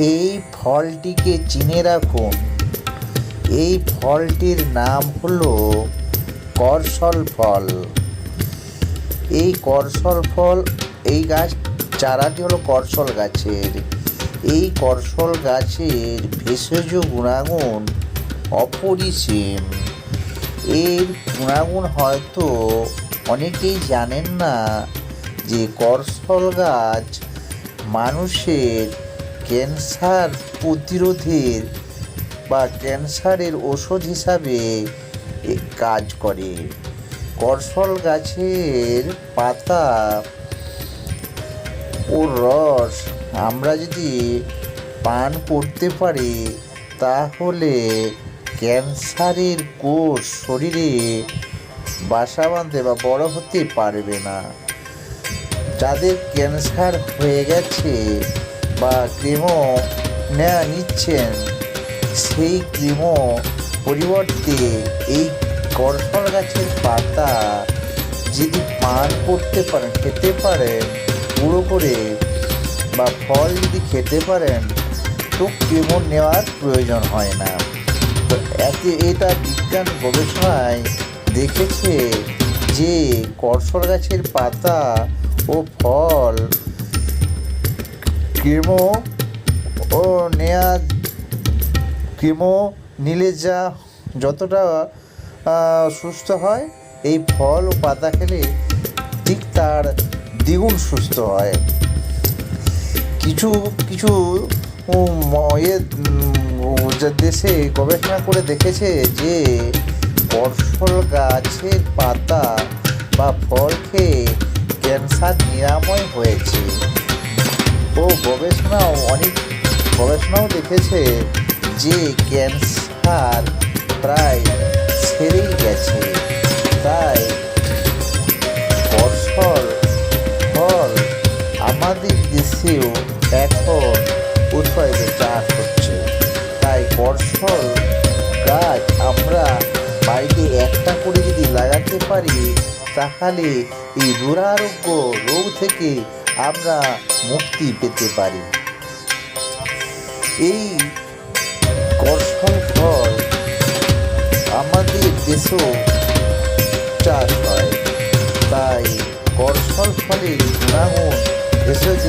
এই ফলটিকে চিনে রাখুন। এই ফলটির নাম হলো করসল ফল। এই করসল ফল, এই গাছ চারাটি হলো করসল গাছের। এই করসল গাছের ভেষজ গুণাগুণ অপরিসীম। এর গুণাগুণ হয়তো অনেকেই জানেন না যে করসল গাছ মানুষের ক্যান্সার প্রতিরোধের বা ক্যান্সারের ওষুধ হিসাবে কাজ করে। করসল গাছের পাতা ও রস আমরা যদি পান করতে পারি তাহলে ক্যান্সারের কোষ শরীরে বাসা বাঁধতে বা বড় হতে পারবে না। যাদের ক্যান্সার হয়ে গেছে বা কেমো নিচ্ছেন, সেই কেমো পরিবর্তে এই করসল গাছের পাতা যদি পান করতে পারেন, খেতে পারেন গুঁড়ো করে, বা ফল যদি খেতে পারেন তো কেমো নেওয়ার প্রয়োজন হয় না। তো এটা বিজ্ঞান গবেষণায় দেখেছে যে করসল গাছের পাতা ও ফল কেমো নিলে যতটা সুস্থ হয়, এই ফল ও পাতা খেলে ঠিক তার দ্বিগুণ সুস্থ হয়। কিছু কিছু দেশে গবেষণা করে দেখেছে যে করসল গাছের পাতা বা ফল খেয়ে ক্যান্সার নিরাময় হয়েছে। অনেক গবেষণাও দেখেছে যে ক্যান্সার প্রায় সেরেই গেছে। তাই করসল ফল আমাদের দেশেও এখন উৎপাদিত চাষ হচ্ছে। তাই করসল গাছ আমরা বাড়িতে একটা করে যদি লাগাতে পারি তাহলে এই দুরারোগ্য রোগ থেকে আমরা মুক্তি পেতে পারি। এই করসল ফল আমাদের দেশেও চাষ হয়। তাই করসল ফলের গুণাগুণ ভেষজ